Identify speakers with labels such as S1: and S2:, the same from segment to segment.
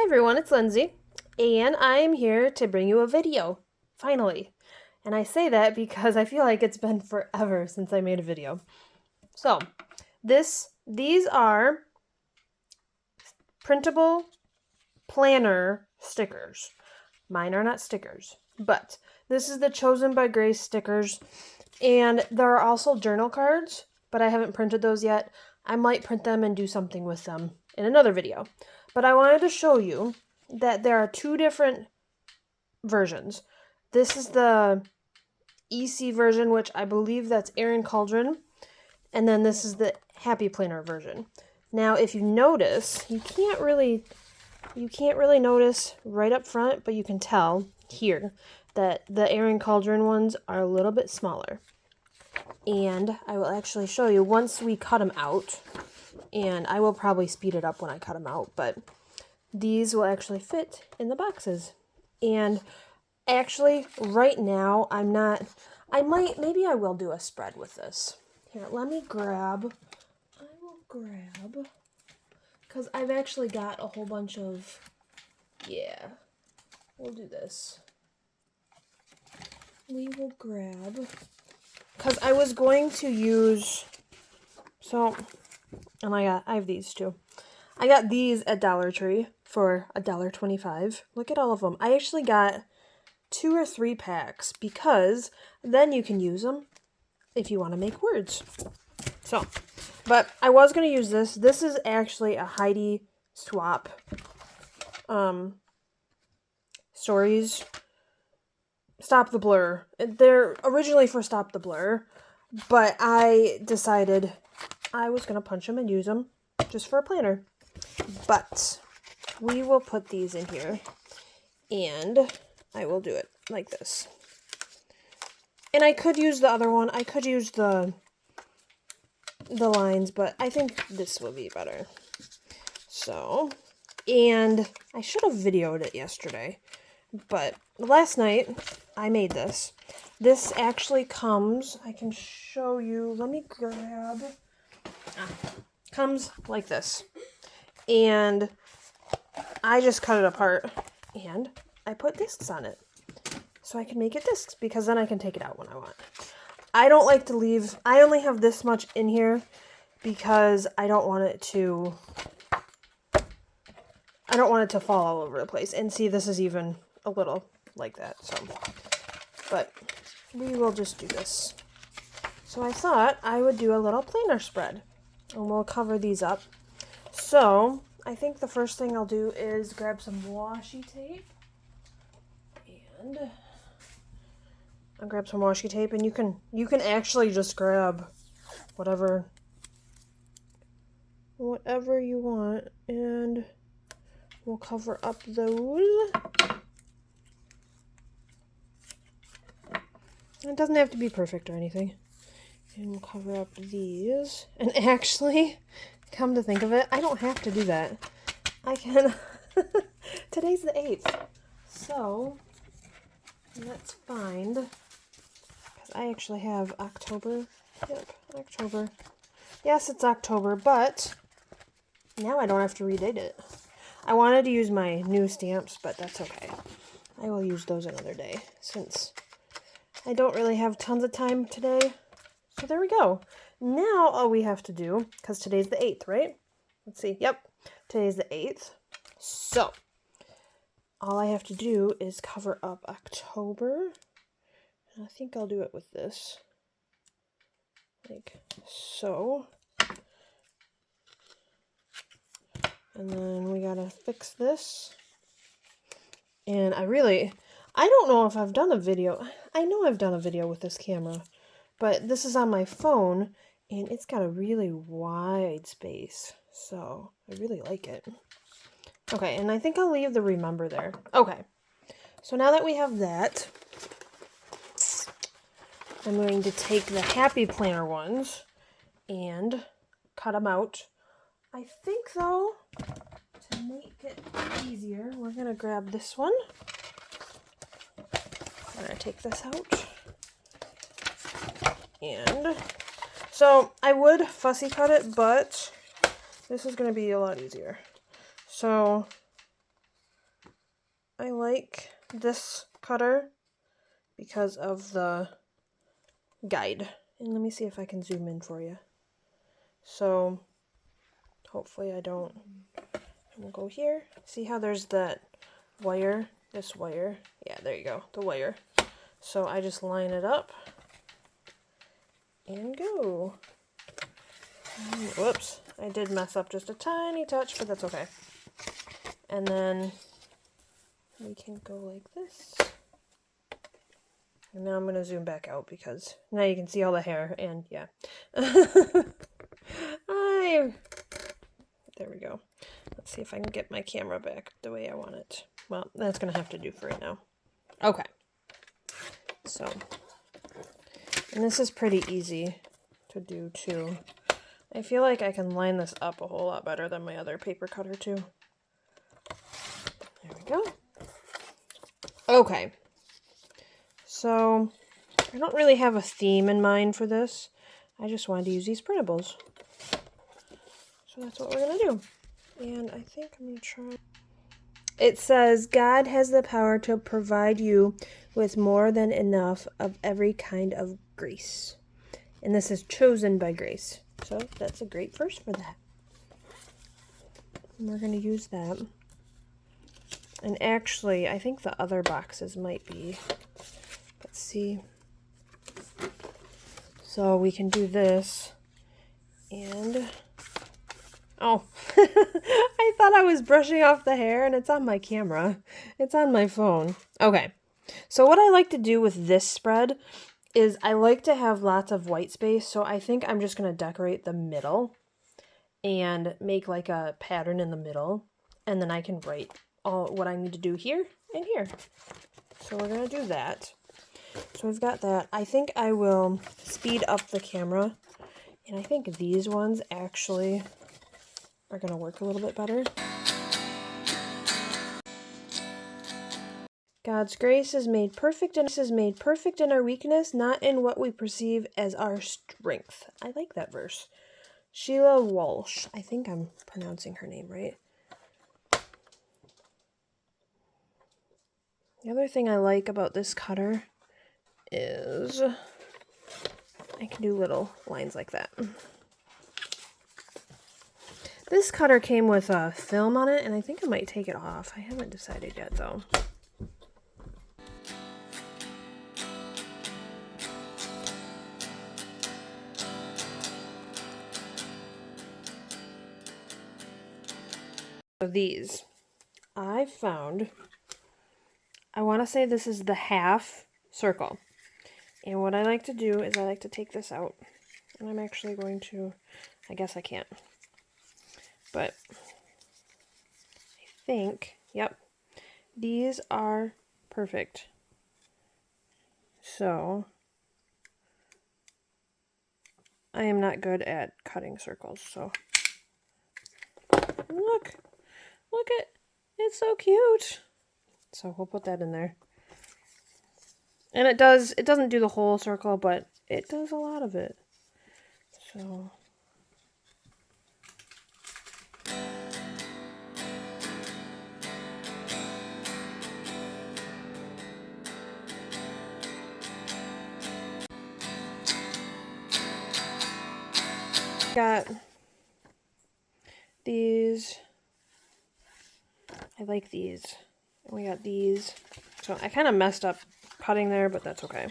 S1: everyone, it's Lindsay, and I'm here to bring you a video, finally. And I say that because I feel like it's been forever since I made a video. So, these are printable planner stickers. Mine are not stickers, but this is the Chosen by Grace stickers, and there are also journal cards, but I haven't printed those yet. I might print them and do something with them in another video. But I wanted to show you that there are two different versions. This is the EC version, which I believe that's Erin Cauldron, and then this is the Happy Planner version. Now, if you notice, you can't really notice right up front, but you can tell here that the Erin Cauldron ones are a little bit smaller. And I will actually show you once we cut them out, and I will probably speed it up when I cut them out, but these will actually fit in the boxes. And actually, right now, maybe I will do a spread with this. Here, I will grab, because I've actually got a whole bunch of, we'll do this. We will grab, because I was going to use, and I have these too. I got these at Dollar Tree for $1.25. Look at all of them. I actually got 2 or 3 packs because then you can use them if you want to make words. So, but I was going to use this. This is actually a Heidi Swap Stories Stop the Blur. They're originally for Stop the Blur, but I decided I was going to punch them and use them just for a planner. But we will put these in here, and I will do it like this. And I could use the other one. I could use the lines, but I think this will be better. So, and I should have videoed it yesterday, but last night I made this. This actually comes, I can show you, let me grab, comes like this. And I just cut it apart, and I put discs on it so I can make it discs, because then I can take it out when I want. I don't like to leave, I only have this much in here because I don't want it to fall all over the place. And see, this is even a little like that, so, but we will just do this. So I thought I would do a little planner spread, and we'll cover these up. So, I think the first thing I'll do is grab some washi tape, and I'll grab some washi tape, and you can actually just grab whatever you want, and we'll cover up those. It doesn't have to be perfect or anything. And we'll cover up these, and actually, come to think of it, I don't have to do that. I can. Today's the 8th. So, let's find, because I actually have October. Yep, October. Yes, it's October, but now I don't have to redate it. I wanted to use my new stamps, but that's okay. I will use those another day, since I don't really have tons of time today. So there we go. Now all we have to do, because today's the 8th, right? Let's see. Yep, today's the 8th. So all I have to do is cover up October. And I think I'll do it with this. Like so. And then we gotta fix this. And I don't know if I've done a video. I know I've done a video with this camera, but this is on my phone, and it's got a really wide space, so I really like it. Okay, and I think I'll leave the remember there. Okay, so now that we have that, I'm going to take the Happy Planner ones and cut them out. I think, though, to make it easier, we're going to grab this one. I'm going to take this out. And so I would fussy cut it, but this is going to be a lot easier. So I like this cutter because of the guide. And let me see if I can zoom in for you. So hopefully I don't. We'll go here. See how there's that wire? This wire. Yeah, there you go. The wire. So I just line it up and go. Whoops. I did mess up just a tiny touch, but that's okay. And then we can go like this. And now I'm going to zoom back out because now you can see all the hair and yeah. There we go. Let's see if I can get my camera back the way I want it. Well, that's going to have to do for right now. Okay. So, and this is pretty easy to do too. I feel like I can line this up a whole lot better than my other paper cutter too. There we go. Okay. So, I don't really have a theme in mind for this. I just wanted to use these printables. So that's what we're going to do. And I think I'm going to try. It says, God has the power to provide you with more than enough of every kind of grace. And this is chosen by grace. So that's a great first for that. And we're going to use that. And actually, I think the other boxes might be. Let's see. So we can do this. And oh, I thought I was brushing off the hair and it's on my camera. It's on my phone. Okay. So what I like to do with this spread is I like to have lots of white space. So I think I'm just going to decorate the middle and make like a pattern in the middle. And then I can write all what I need to do here and here. So we're going to do that. So we've got that. I think I will speed up the camera. And I think these ones actually are going to work a little bit better. God's grace is made perfect in our weakness, not in what we perceive as our strength. I like that verse. Sheila Walsh. I think I'm pronouncing her name right. The other thing I like about this cutter is I can do little lines like that. This cutter came with a film on it, and I think I might take it off. I haven't decided yet, though. So these, I found, I want to say this is the half circle. And what I like to do is I like to take this out. And I'm actually going to, I guess I can't. But I think, yep, these are perfect. So I am not good at cutting circles, so look it, it's so cute. So we'll put that in there. And it doesn't do the whole circle, but it does a lot of it. So got these. I like these. And we got these. So I kind of messed up cutting there, but that's okay.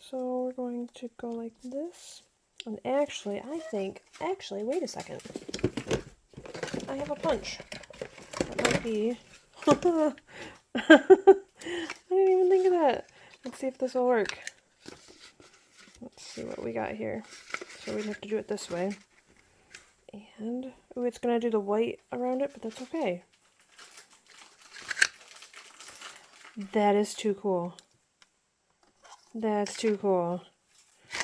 S1: So we're going to go like this. And actually, I think, wait a second. I have a punch. That might be. I didn't even think of that. Let's see if this will work. Let's see what we got here. So we'd have to do it this way. And, oh, it's going to do the white around it, but that's okay. That is too cool. That's too cool.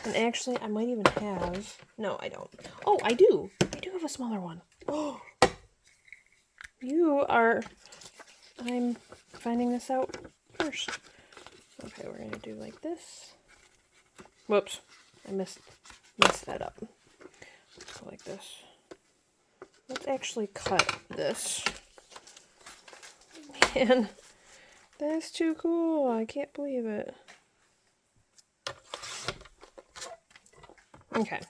S1: And actually, I might even have... No, I don't. Oh, I do. I do have a smaller one. Oh, you are... I'm finding this out first. Okay, we're going to do like this. Whoops. I messed that up. Let's go like this. Let's actually cut this. Man, That's too cool. I can't believe it. Okay,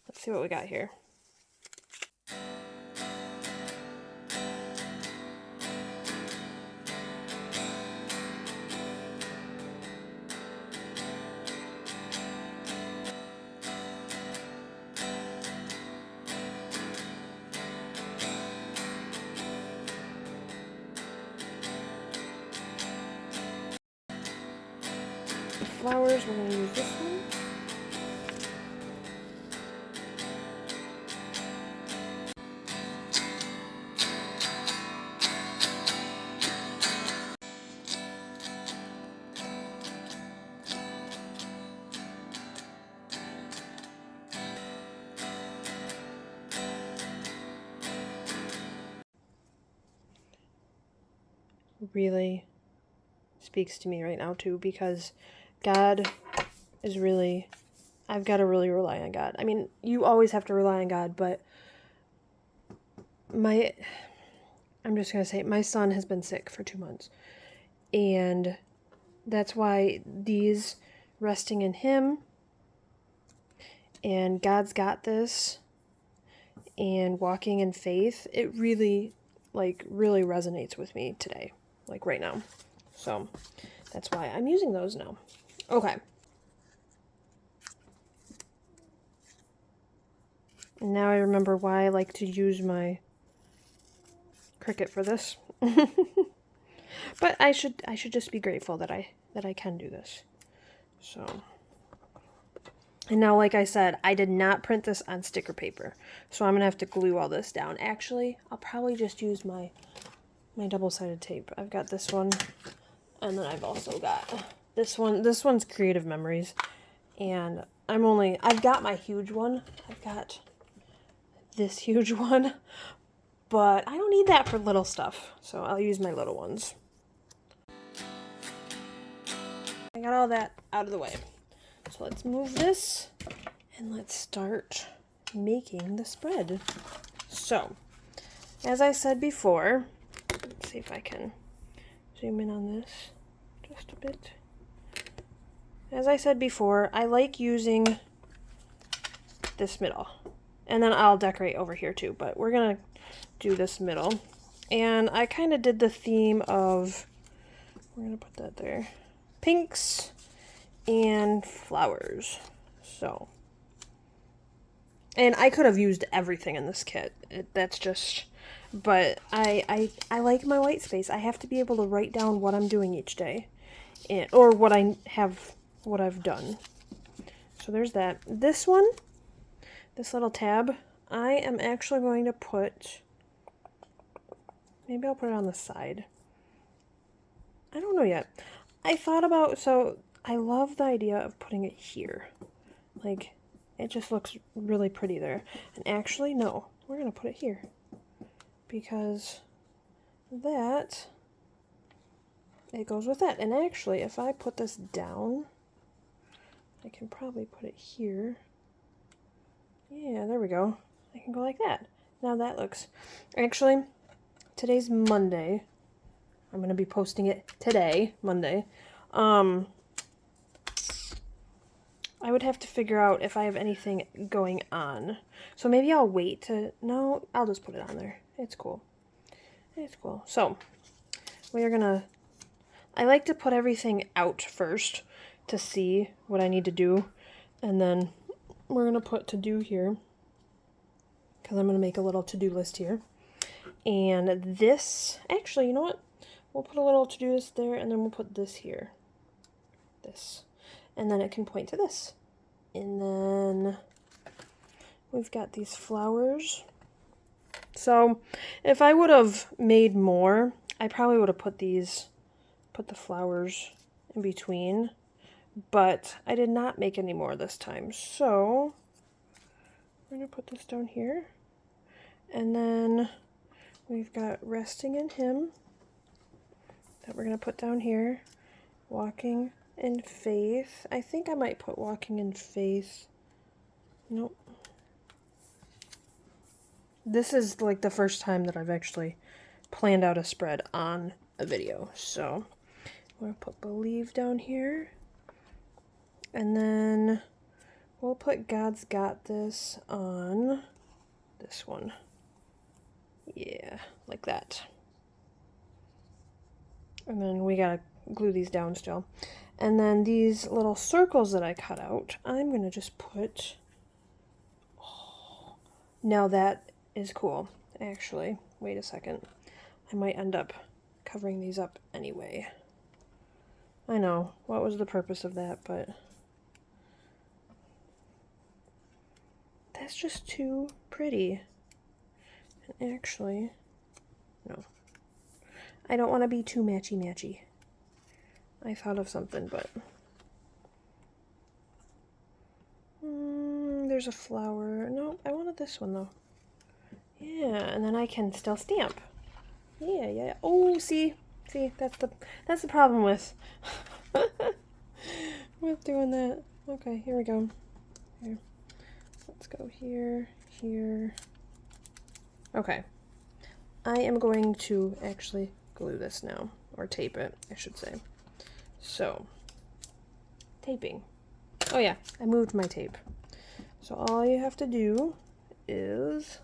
S1: let's see what we got here. The flowers, we're going to use this one. Really speaks to me right now too, because God is really, I've got to really rely on God. I mean, you always have to rely on God, but I'm just going to say, my son has been sick for 2 months, and that's why these resting in him and God's got this and walking in faith, it really resonates with me today, like right now. So that's why I'm using those now. Okay. And now I remember why I like to use my Cricut for this. But I should just be grateful that I can do this. So, and now, like I said, I did not print this on sticker paper, so I'm gonna have to glue all this down. Actually, I'll probably just use my double-sided tape. I've got this one, and then I've also got this one. This one's Creative Memories, and I've got my huge one. I've got this huge one, but I don't need that for little stuff, so I'll use my little ones. I got all that out of the way. So let's move this and let's start making the spread. So, as I said before, let's see if I can zoom in on this just a bit. As I said before, I like using this middle. And then I'll decorate over here too, but we're gonna do this middle. And I kind of did the theme of, we're gonna put that there, pinks and flowers. So, and I could have used everything in this kit. That's just, but I like my white space. I have to be able to write down what I'm doing each day, or what I've done. So there's that. This one, this little tab, I am actually going to put, maybe I'll put it on the side. I don't know yet. I thought about, so I love the idea of putting it here. Like, it just looks really pretty there. And actually, no, we're going to put it here. Because that, it goes with that. And actually, if I put this down, I can probably put it here. Yeah, there we go. I can go like that. Now that looks, actually, today's Monday. I'm going to be posting it today, Monday. I would have to figure out if I have anything going on. So maybe I'll wait to, no, I'll just put it on there. It's cool. It's cool. So, we are gonna, I like to put everything out first to see what I need to do. And then we're gonna put to do here, because I'm gonna make a little to-do list here. And this, actually, you know what? We'll put a little to-do list there, and then we'll put this here. This. And then it can point to this. And then we've got these flowers. So if I would have made more, I probably would have put the flowers in between. But I did not make any more this time. So we're going to put this down here. And then we've got resting in him that we're going to put down here. Walking in faith. I think I might put walking in faith. Nope. This is like the first time that I've actually planned out a spread on a video. So I'm going to put believe down here. And then we'll put God's Got This on this one. Yeah, like that. And then we gotta glue these down still. And then these little circles that I cut out, I'm gonna just put... Oh, now that is cool. Actually, wait a second. I might end up covering these up anyway. I know, what was the purpose of that, but... That's just too pretty. And actually, no. I don't want to be too matchy-matchy. I thought of something, but... there's a flower. No, I wanted this one, though. Yeah, and then I can still stamp. Yeah. Oh, see, that's the problem with with doing that. Okay, here we go. Here. Let's go here. Okay. I am going to actually glue this now, or tape it, I should say. So, taping. Oh yeah, I moved my tape. So all you have to do is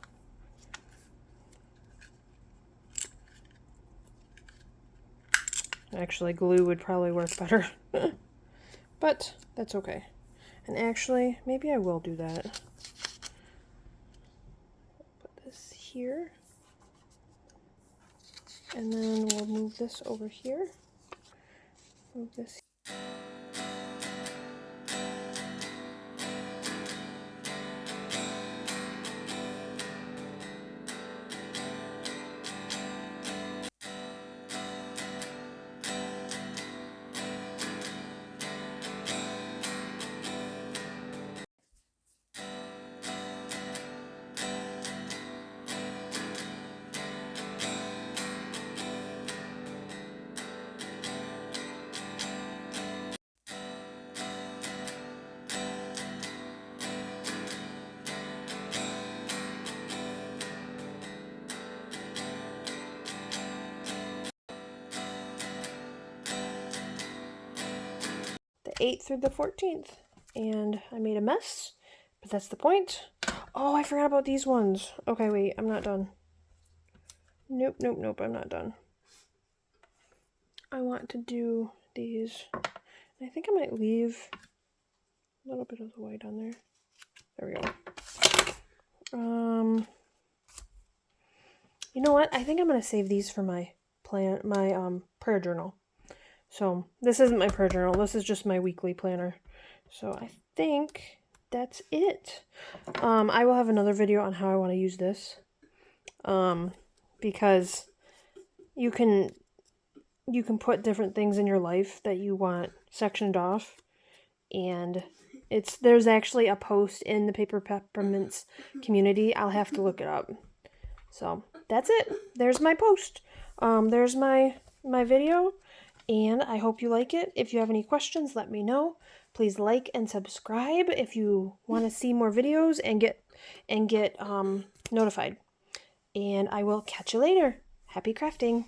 S1: actually glue would probably work better. But that's okay. And actually, maybe I will do that. Put this here. And then we'll move this over here. Move this. The 8th through the 14th, and I made a mess, but that's the point. Oh, I forgot about these ones. Okay, wait, I'm not done. Nope, I'm not done. I want to do these. I think I might leave a little bit of the white on there. There we go. You know what? I think I'm gonna save these for my prayer journal. So this isn't my prayer journal. This is just my weekly planner. So I think that's it. I will have another video on how I want to use this. Because you can put different things in your life that you want sectioned off, and there's actually a post in the Paper Peppermints community. I'll have to look it up. So that's it. There's my post. There's my video, and I hope you like it. If you have any questions, let me know. Please like and subscribe if you want to see more videos and get notified. And I will catch you later. Happy crafting!